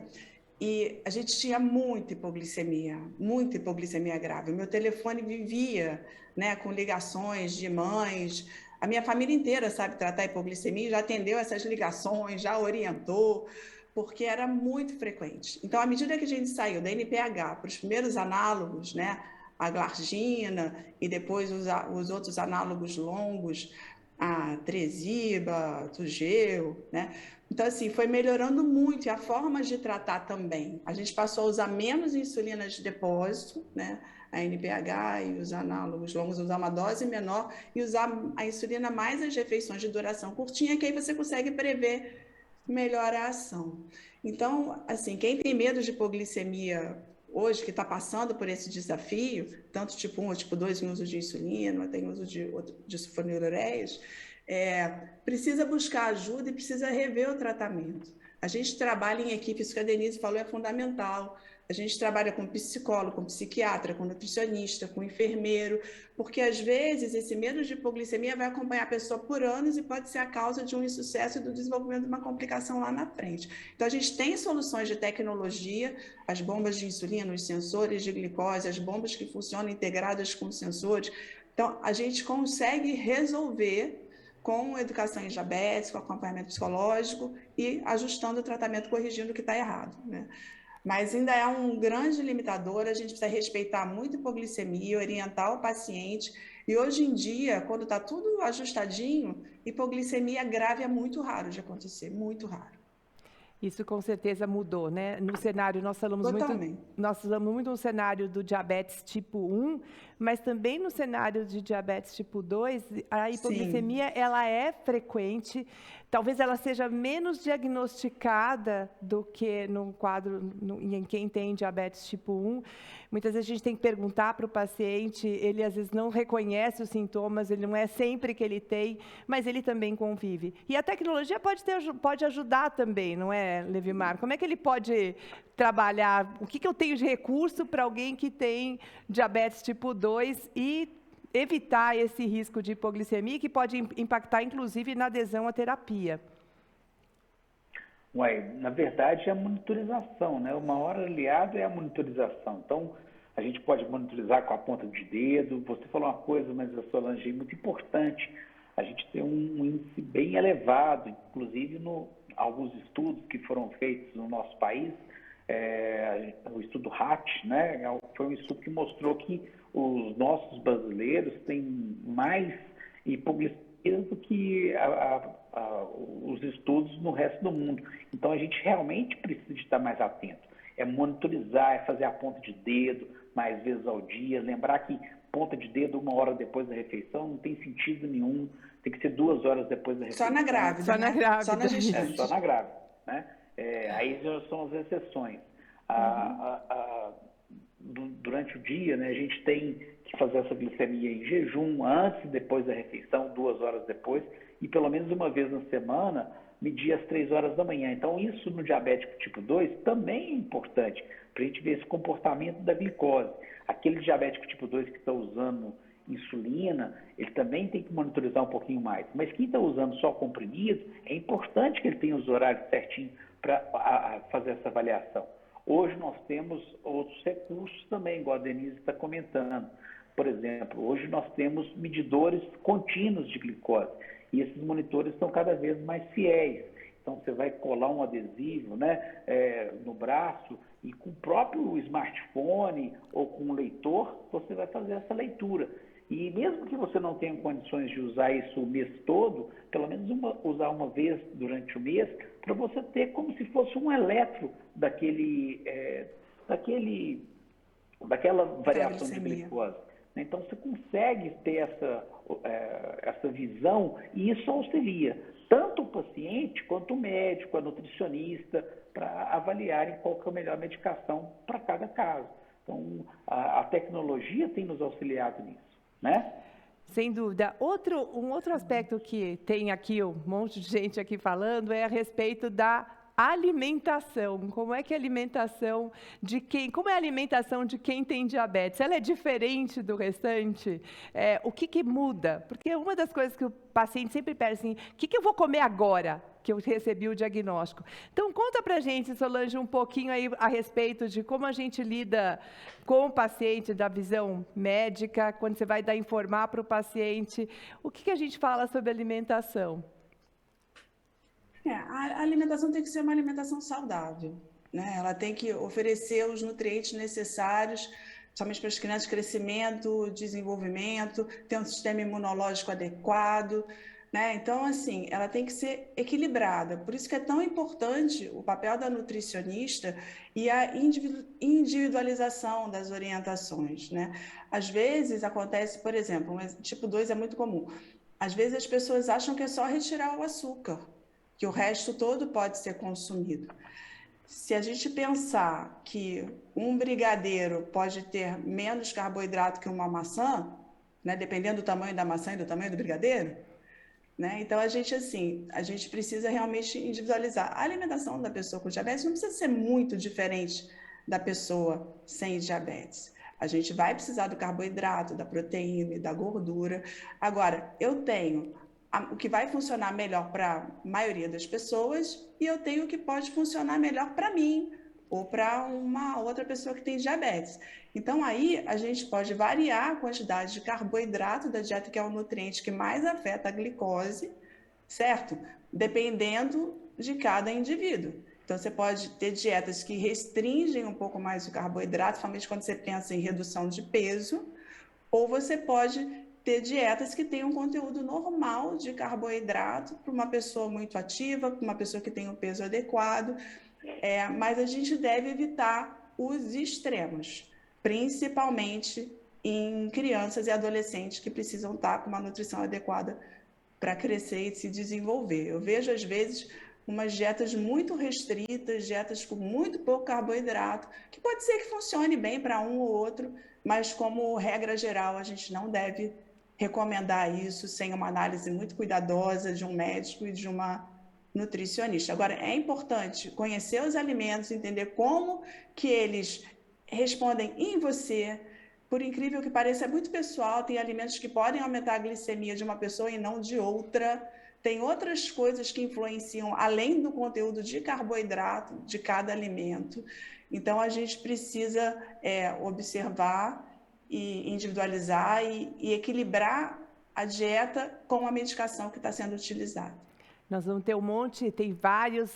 [SPEAKER 6] e a gente tinha muita hipoglicemia grave. O meu telefone vivia, né, com ligações de mães. A minha família inteira sabe tratar hipoglicemia, já atendeu essas ligações, já orientou, porque era muito frequente. Então, à medida que a gente saiu da NPH para os primeiros análogos, né, a glargina e depois os outros análogos longos, a Tresiba, Tugel, né? Então, assim, foi melhorando muito, e a forma de tratar também. A gente passou a usar menos insulina de depósito, né? A NPH e os análogos longos, usar uma dose menor e usar a insulina mais as refeições de duração curtinha, que aí você consegue prever melhor a ação. Então, assim, quem tem medo de hipoglicemia hoje, que está passando por esse desafio, tanto tipo 1 ou tipo 2 em uso de insulina, tem uso de sulfonilureias, precisa buscar ajuda e precisa rever o tratamento. A gente trabalha em equipe, isso que a Denise falou é fundamental. A gente trabalha com psicólogo, com psiquiatra, com nutricionista, com enfermeiro, porque às vezes esse medo de hipoglicemia vai acompanhar a pessoa por anos e pode ser a causa de um insucesso e do desenvolvimento de uma complicação lá na frente. Então a gente tem soluções de tecnologia, as bombas de insulina, os sensores de glicose, as bombas que funcionam integradas com sensores. Então a gente consegue resolver com educação em diabetes, com acompanhamento psicológico e ajustando o tratamento, corrigindo o que está errado, né? Mas ainda é um grande limitador, a gente precisa respeitar muito a hipoglicemia, orientar o paciente. E hoje em dia, quando está tudo ajustadinho, hipoglicemia grave é muito raro de acontecer, muito raro.
[SPEAKER 3] Isso com certeza mudou, né? No cenário, nós falamos muito no cenário do diabetes tipo 1, mas também no cenário de diabetes tipo 2, a hipoglicemia ela é frequente, talvez ela seja menos diagnosticada do que no quadro em quem tem diabetes tipo 1. Muitas vezes a gente tem que perguntar para o paciente, ele às vezes não reconhece os sintomas, ele não é sempre que ele tem, mas ele também convive. E a tecnologia pode ajudar também, não é, Levimar? Como é que ele pode trabalhar? O que eu tenho de recurso para alguém que tem diabetes tipo 2 e evitar esse risco de hipoglicemia, que pode impactar, inclusive, na adesão à terapia?
[SPEAKER 5] Na verdade, é a monitorização, né? O maior aliado é a monitorização. Então, a gente pode monitorizar com a ponta de dedo. Você falou uma coisa, mas a Solange, é muito importante. A gente tem um índice bem elevado, inclusive alguns estudos que foram feitos no nosso país, o estudo RAT, né? Foi um estudo que mostrou que os nossos brasileiros têm mais hipoglicemia do que os estudos no resto do mundo. Então, a gente realmente precisa de estar mais atento. É monitorizar, é fazer a ponta de dedo mais vezes ao dia. Lembrar que ponta de dedo 1 hora depois da refeição não tem sentido nenhum. Tem que ser 2 horas depois da refeição.
[SPEAKER 6] Só na grávida, Só na grávida.
[SPEAKER 5] Só na gestante. Só na grávida, né? Aí já são as exceções. Durante o dia, né, a gente tem que fazer essa glicemia em jejum, antes e depois da refeição, 2 horas depois, e pelo menos uma vez na semana, medir às 3 horas da manhã. Então, isso no diabético tipo 2 também é importante, para a gente ver esse comportamento da glicose. Aquele diabético tipo 2 que está usando insulina, ele também tem que monitorizar um pouquinho mais. Mas quem está usando só comprimido, é importante que ele tenha os horários certinhos para fazer essa avaliação. Hoje nós temos outros recursos também, igual a Denise está comentando. Por exemplo, hoje nós temos medidores contínuos de glicose e esses monitores estão cada vez mais fiéis. Então, você vai colar um adesivo, né, no braço e com o próprio smartphone ou com um leitor, você vai fazer essa leitura. E mesmo que você não tenha condições de usar isso o mês todo, pelo menos usar uma vez durante o mês, para você ter como se fosse um eletro daquela variação de glicose. Então, você consegue ter essa visão e isso auxilia tanto o paciente quanto o médico, a nutricionista, para avaliarem qual que é a melhor medicação para cada caso. Então, a tecnologia tem nos auxiliado nisso, né?
[SPEAKER 3] Sem dúvida. Um outro aspecto que tem aqui, um monte de gente aqui falando, é a respeito da alimentação. Como é que a alimentação como é a alimentação de quem tem diabetes? Ela é diferente do restante? O que muda? Porque uma das coisas que o paciente sempre pede assim, o que eu vou comer agora que eu recebi o diagnóstico? Então, conta pra gente, Solange, um pouquinho aí a respeito de como a gente lida com o paciente, da visão médica, quando você vai informar para o paciente. O que a gente fala sobre alimentação?
[SPEAKER 6] A alimentação tem que ser uma alimentação saudável, né? Ela tem que oferecer os nutrientes necessários, principalmente para as crianças, crescimento, desenvolvimento, ter um sistema imunológico adequado, né? Então, assim, ela tem que ser equilibrada. Por isso que é tão importante o papel da nutricionista e a individualização das orientações, né? Às vezes acontece, por exemplo, tipo 2 é muito comum. Às vezes as pessoas acham que é só retirar o açúcar, que o resto todo pode ser consumido. Se a gente pensar que um brigadeiro pode ter menos carboidrato que uma maçã, né, dependendo do tamanho da maçã e do tamanho do brigadeiro, né, então a gente precisa realmente individualizar. A alimentação da pessoa com diabetes não precisa ser muito diferente da pessoa sem diabetes. A gente vai precisar do carboidrato, da proteína e da gordura. Agora, eu tenho o que vai funcionar melhor para a maioria das pessoas e eu tenho o que pode funcionar melhor para mim ou para uma outra pessoa que tem diabetes. Então, aí a gente pode variar a quantidade de carboidrato da dieta, que é o nutriente que mais afeta a glicose, certo? Dependendo de cada indivíduo. Então, você pode ter dietas que restringem um pouco mais o carboidrato, principalmente quando você pensa em redução de peso, ou você pode ter dietas que tenham um conteúdo normal de carboidrato para uma pessoa muito ativa, para uma pessoa que tem um peso adequado, mas a gente deve evitar os extremos, principalmente em crianças e adolescentes que precisam estar com uma nutrição adequada para crescer e se desenvolver. Eu vejo, às vezes, umas dietas muito restritas, dietas com muito pouco carboidrato, que pode ser que funcione bem para um ou outro, mas como regra geral, a gente não deve recomendar isso sem uma análise muito cuidadosa de um médico e de uma nutricionista. Agora, é importante conhecer os alimentos, entender como que eles respondem em você. Por incrível que pareça, é muito pessoal, tem alimentos que podem aumentar a glicemia de uma pessoa e não de outra. Tem outras coisas que influenciam, além do conteúdo de carboidrato de cada alimento. Então, a gente precisa observar e individualizar e equilibrar a dieta com a medicação que está sendo utilizada.
[SPEAKER 3] Nós vamos ter tem vários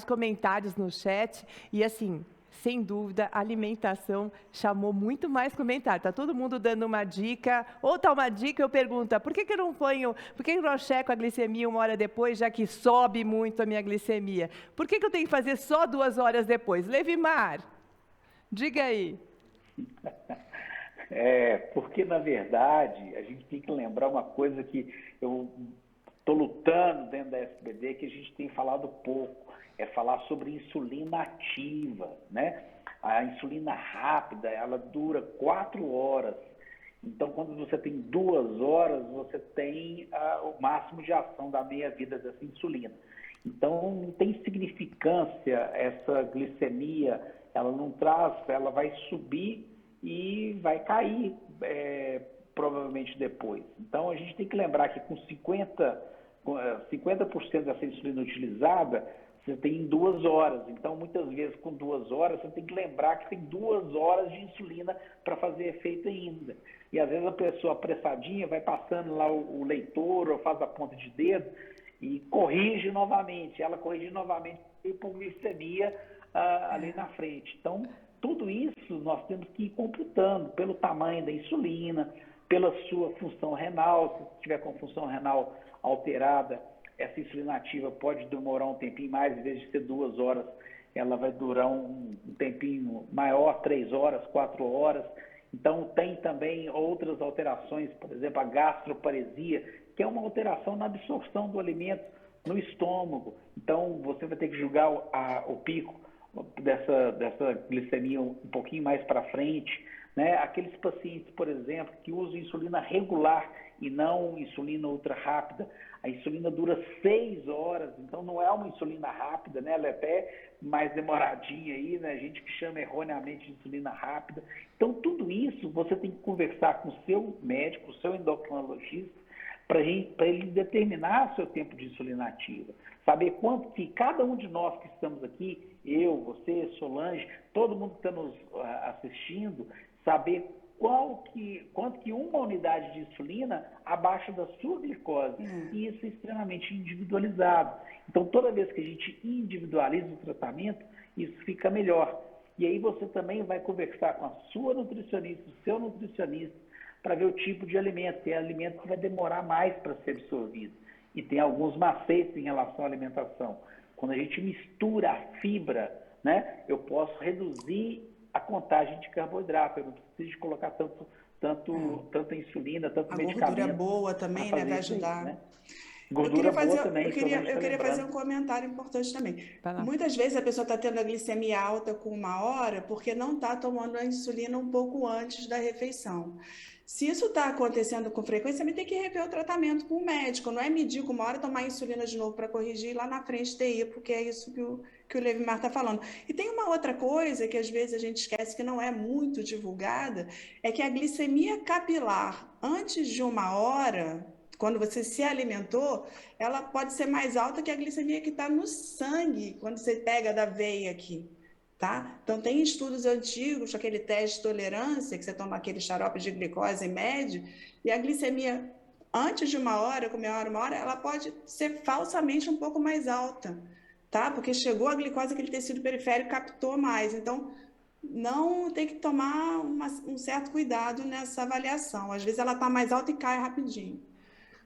[SPEAKER 3] comentários no chat e assim, sem dúvida, a alimentação chamou muito mais comentário. Está todo mundo dando uma dica, ou está uma dica, eu pergunto, por que eu não checo a glicemia 1 hora depois, já que sobe muito a minha glicemia? Por que eu tenho que fazer só 2 horas depois? Levimar, diga aí.
[SPEAKER 5] Porque, na verdade, a gente tem que lembrar uma coisa que eu estou lutando dentro da SBD, que a gente tem falado pouco, é falar sobre insulina ativa, né? A insulina rápida, ela dura 4 horas. Então, quando você tem 2 horas, você tem o máximo de ação da meia-vida dessa insulina. Então, não tem significância essa glicemia, ela não traz, ela vai subir e vai cair provavelmente depois. Então, a gente tem que lembrar que com 50% dessa insulina utilizada, você tem em 2 horas. Então, muitas vezes, com 2 horas, você tem que lembrar que tem 2 horas de insulina para fazer efeito ainda. E, às vezes, a pessoa apressadinha vai passando lá o leitor ou faz a ponta de dedo e corrige novamente. Ela corrige novamente a hipoglicemia ali na frente. Então, tudo isso nós temos que ir computando pelo tamanho da insulina, pela sua função renal. Se estiver com função renal alterada, essa insulina ativa pode demorar um tempinho mais, em vez de ser 2 horas, ela vai durar um tempinho maior, 3 horas, 4 horas. Então, tem também outras alterações, por exemplo, a gastroparesia, que é uma alteração na absorção do alimento no estômago. Então, você vai ter que julgar o pico dessa glicemia um pouquinho mais para frente, né? Aqueles pacientes, por exemplo, que usam insulina regular e não insulina ultra rápida, a insulina dura 6 horas, então não é uma insulina rápida, né? Ela é até mais demoradinha aí, né? A gente que chama erroneamente de insulina rápida. Então, tudo isso você tem que conversar com o seu médico, o seu endocrinologista, para ele determinar o seu tempo de insulina ativa. Saber quanto que cada um de nós que estamos aqui, eu, você, Solange, todo mundo que está nos assistindo, saber quanto que uma unidade de insulina abaixa da sua glicose. E isso é extremamente individualizado. Então, toda vez que a gente individualiza o tratamento, isso fica melhor. E aí você também vai conversar com a sua nutricionista, o seu nutricionista, para ver o tipo de alimento. Tem alimento que vai demorar mais para ser absorvido. E tem alguns macetes em relação à alimentação. Quando a gente mistura a fibra, né, eu posso reduzir a contagem de carboidrato. Eu não preciso colocar tanta insulina, tanto medicamento.
[SPEAKER 6] A gordura boa também, né, vai ajudar.
[SPEAKER 5] Aí, né? Gordura boa também.
[SPEAKER 6] Eu queria fazer um comentário importante também. Muitas vezes a pessoa está tendo a glicemia alta com 1 hora porque não está tomando a insulina um pouco antes da refeição. Se isso está acontecendo com frequência, você tem que rever o tratamento com o médico. Não é medir com 1 hora, tomar insulina de novo para corrigir e lá na frente ter hipo, porque é isso que o Levimar está falando. E tem uma outra coisa que às vezes a gente esquece, que não é muito divulgada, é que a glicemia capilar antes de 1 hora, quando você se alimentou, ela pode ser mais alta que a glicemia que está no sangue, quando você pega da veia aqui. Tá? Então, tem estudos antigos, aquele teste de tolerância, que você toma aquele xarope de glicose em médio, e a glicemia antes de 1 hora, com 1 hora, ela pode ser falsamente um pouco mais alta, tá? Porque chegou a glicose, aquele tecido periférico captou mais. Então, não tem que tomar um certo cuidado nessa avaliação. Às vezes ela está mais alta e cai rapidinho.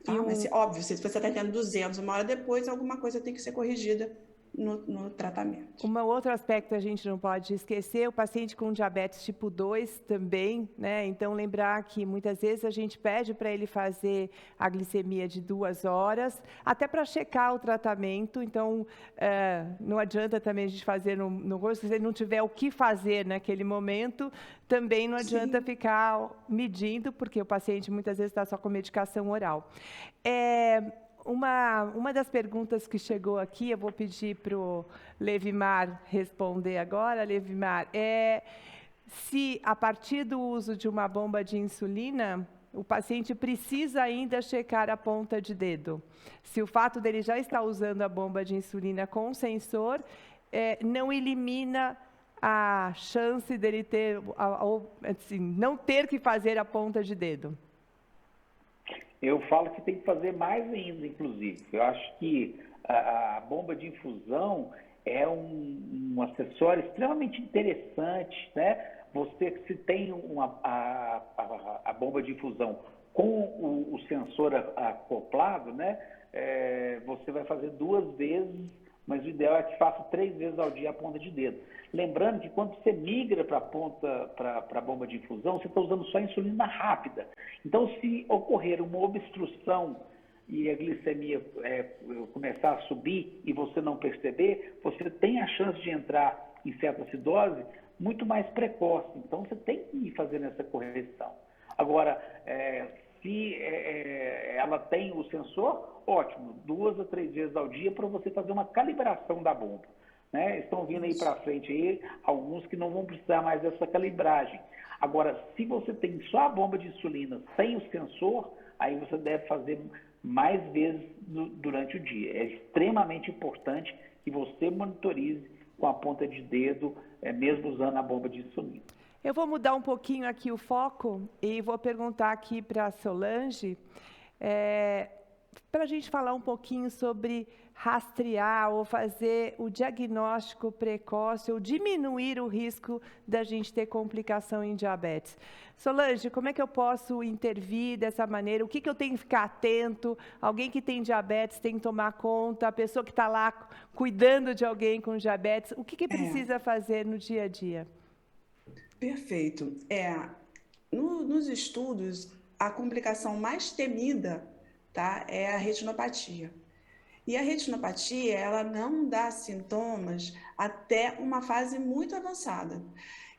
[SPEAKER 6] Tá? Mas, óbvio, se você está tendo 200, 1 hora depois, alguma coisa tem que ser corrigida no tratamento.
[SPEAKER 3] Um outro aspecto que a gente não pode esquecer, o paciente com diabetes tipo 2 também, né? Então, lembrar que muitas vezes a gente pede para ele fazer a glicemia de 2 horas, até para checar o tratamento. Então, não adianta também a gente fazer no rosto, se ele não tiver o que fazer naquele momento, também não adianta ficar medindo, porque o paciente muitas vezes está só com medicação oral. Uma das perguntas que chegou aqui, eu vou pedir para o Levimar responder agora, Levimar, se a partir do uso de uma bomba de insulina, o paciente precisa ainda checar a ponta de dedo. Se o fato dele já estar usando a bomba de insulina com sensor, não elimina a chance dele ter, assim, não ter que fazer a ponta de dedo.
[SPEAKER 5] Eu falo que tem que fazer mais ainda, inclusive. Eu acho que a bomba de infusão é um acessório extremamente interessante, né? Você, se tem a bomba de infusão com o sensor acoplado, né? Você vai fazer 2 vezes, mas o ideal é que faça 3 vezes ao dia a ponta de dedo. Lembrando que quando você migra para a bomba de infusão, você está usando só insulina rápida. Então, se ocorrer uma obstrução e a glicemia começar a subir e você não perceber, você tem a chance de entrar em cetoacidose muito mais precoce. Então, você tem que ir fazendo essa correção. Agora, se ela tem o sensor, ótimo, 2 a 3 vezes ao dia para você fazer uma calibração da bomba. Né? Estão vindo aí para frente aí alguns que não vão precisar mais dessa calibragem. Agora, se você tem só a bomba de insulina sem o sensor, aí você deve fazer mais vezes durante o dia. É extremamente importante e você monitorize com a ponta de dedo, mesmo usando a bomba de insulina.
[SPEAKER 3] Eu vou mudar um pouquinho aqui o foco e vou perguntar aqui para a Solange, para a gente falar um pouquinho sobre rastrear ou fazer o diagnóstico precoce ou diminuir o risco da gente ter complicação em diabetes. Solange, como é que eu posso intervir dessa maneira? O que eu tenho que ficar atento? Alguém que tem diabetes tem que tomar conta? A pessoa que está lá cuidando de alguém com diabetes, o que precisa fazer no dia a dia?
[SPEAKER 6] Perfeito. Nos estudos, a complicação mais temida, tá, é a retinopatia. E a retinopatia, ela não dá sintomas até uma fase muito avançada.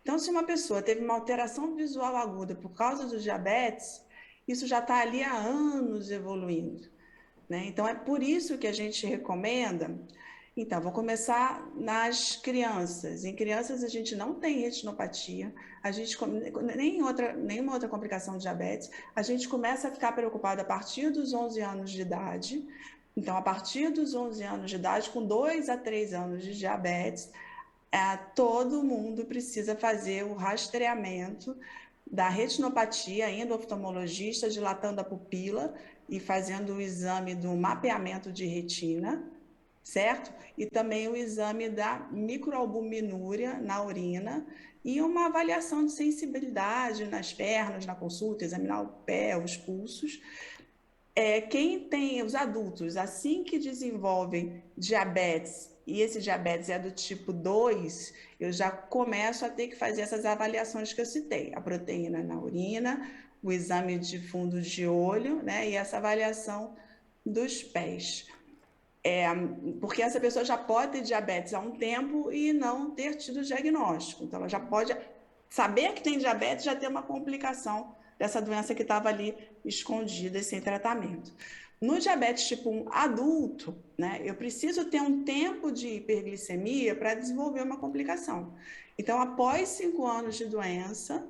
[SPEAKER 6] Então, se uma pessoa teve uma alteração visual aguda por causa do diabetes, isso já está ali há anos evoluindo, né? Então, é por isso que a gente recomenda. Então, vou começar nas crianças. Em crianças, a gente não tem retinopatia, nenhuma outra complicação de diabetes. A gente começa a ficar preocupado a partir dos 11 anos de idade. Então, a partir dos 11 anos de idade, com 2 a 3 anos de diabetes, todo mundo precisa fazer o rastreamento da retinopatia, indo ao oftalmologista, dilatando a pupila e fazendo o exame do mapeamento de retina, certo? E também o exame da microalbuminúria na urina e uma avaliação de sensibilidade nas pernas, na consulta, examinar o pé, os pulsos. Quem tem os adultos, assim que desenvolvem diabetes, e esse diabetes é do tipo 2, eu já começo a ter que fazer essas avaliações que eu citei, a proteína na urina, o exame de fundo de olho, né, e essa avaliação dos pés. Porque essa pessoa já pode ter diabetes há um tempo e não ter tido diagnóstico. Então, ela já pode saber que tem diabetes e já ter uma complicação dessa doença que estava ali escondida e sem tratamento. No diabetes tipo 1 adulto, né, eu preciso ter um tempo de hiperglicemia para desenvolver uma complicação. Então, após 5 anos de doença,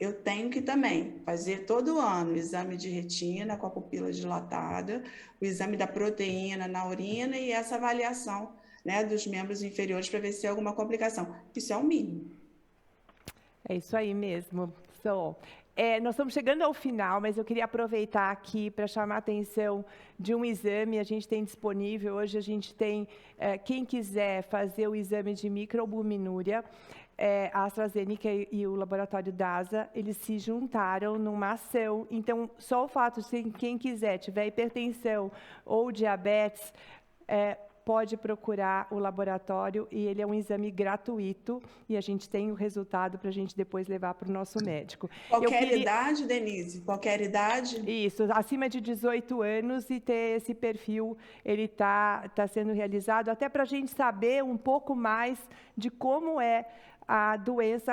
[SPEAKER 6] eu tenho que também fazer todo ano o exame de retina com a pupila dilatada, o exame da proteína na urina e essa avaliação, né, dos membros inferiores para ver se tem alguma complicação. Isso é o mínimo.
[SPEAKER 3] É isso aí mesmo. Nós estamos chegando ao final, mas eu queria aproveitar aqui para chamar a atenção de um exame. A gente tem disponível, hoje a gente tem, quem quiser fazer o exame de microalbuminúria, a AstraZeneca e o laboratório DASA, eles se juntaram numa ação. Então, só o fato de quem quiser, tiver hipertensão ou diabetes, pode procurar o laboratório e ele é um exame gratuito e a gente tem o resultado para a gente depois levar para o nosso médico.
[SPEAKER 6] Qualquer idade, Denise? Qualquer idade?
[SPEAKER 3] Isso, acima de 18 anos e ter esse perfil, ele tá sendo realizado até para a gente saber um pouco mais de como é a doença,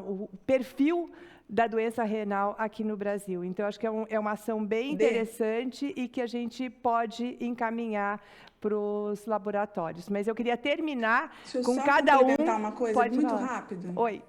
[SPEAKER 3] o perfil da doença renal aqui no Brasil. Então, acho que é uma ação bem interessante e que a gente pode encaminhar para os laboratórios. Mas eu queria terminar com cada um...
[SPEAKER 6] uma coisa muito rápido.
[SPEAKER 3] Oi.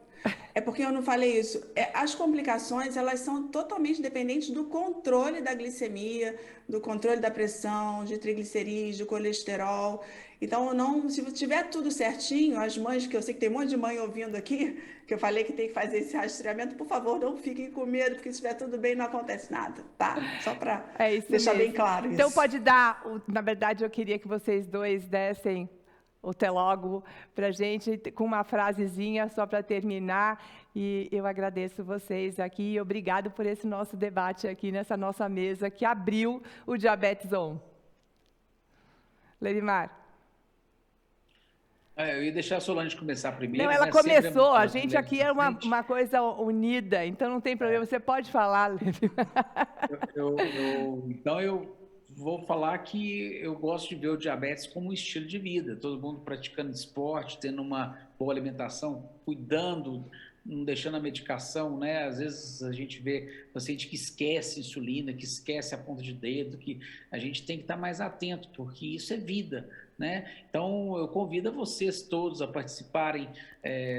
[SPEAKER 6] É porque eu não falei isso. As complicações, elas são totalmente dependentes do controle da glicemia, do controle da pressão, de triglicerídeos, de colesterol. Então, se tiver tudo certinho, as mães, que eu sei que tem um monte de mãe ouvindo aqui, que eu falei que tem que fazer esse rastreamento, por favor, não fiquem com medo, porque se estiver tudo bem, não acontece nada, tá? Só para deixar bem claro isso.
[SPEAKER 3] Então, pode dar, na verdade, eu queria que vocês dois dessem o telógono para a gente, com uma frasezinha só para terminar, e eu agradeço vocês aqui, e obrigado por esse nosso debate aqui, nessa nossa mesa, que abriu o Diabetes On. Lerimar.
[SPEAKER 5] Eu ia deixar a Solange começar primeiro.
[SPEAKER 3] Não, ela começou, a gente aqui é uma coisa unida, então não tem problema, você pode falar, Lerimar.
[SPEAKER 5] Então, eu vou falar que eu gosto de ver o diabetes como um estilo de vida, todo mundo praticando esporte, tendo uma boa alimentação, cuidando, não deixando a medicação, né? Às vezes a gente vê paciente que esquece insulina, que esquece a ponta de dedo, que a gente tem que estar mais atento, porque isso é vida, né? Então, eu convido a vocês todos a participarem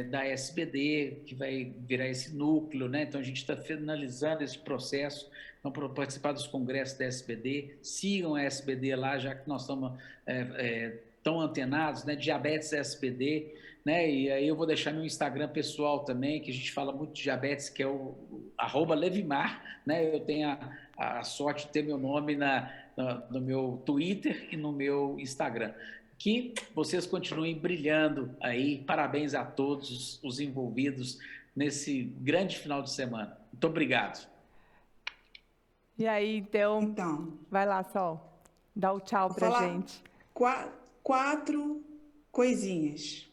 [SPEAKER 5] da SBD, que vai virar esse núcleo, né? Então, a gente está finalizando esse processo. Então, para participar dos congressos da SBD, sigam a SBD lá, já que nós estamos estão antenados, né? Diabetes SPD, né? E aí eu vou deixar meu Instagram pessoal também, que a gente fala muito de diabetes, que é o @Levimar, né? Eu tenho a sorte de ter meu nome no meu Twitter e no meu Instagram. Que vocês continuem brilhando aí. Parabéns a todos os envolvidos nesse grande final de semana. Muito obrigado.
[SPEAKER 3] E aí, então, vai lá, Sol, dá o tchau pra gente.
[SPEAKER 6] 4 coisinhas.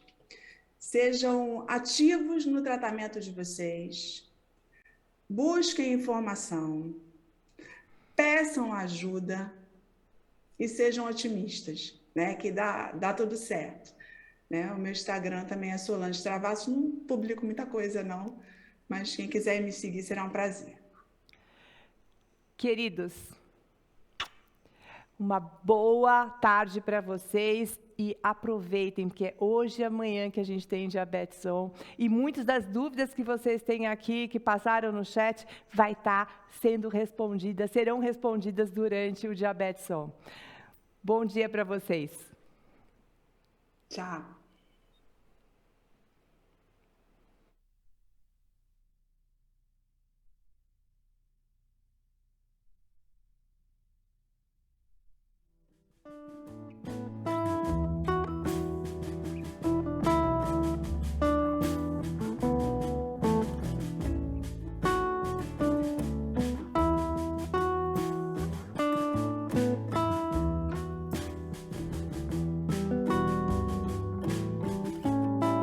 [SPEAKER 6] Sejam ativos no tratamento de vocês, busquem informação, peçam ajuda e sejam otimistas, né? Que dá tudo certo. Né? O meu Instagram também é Solange Travassos, não publico muita coisa não, mas quem quiser me seguir será um prazer.
[SPEAKER 3] Queridos, uma boa tarde para vocês e aproveitem, porque é hoje e amanhã que a gente tem Diabetes On, e muitas das dúvidas que vocês têm aqui, que passaram no chat, vai estar sendo respondidas, serão respondidas durante o Diabetes On. Bom dia para vocês.
[SPEAKER 6] Tchau.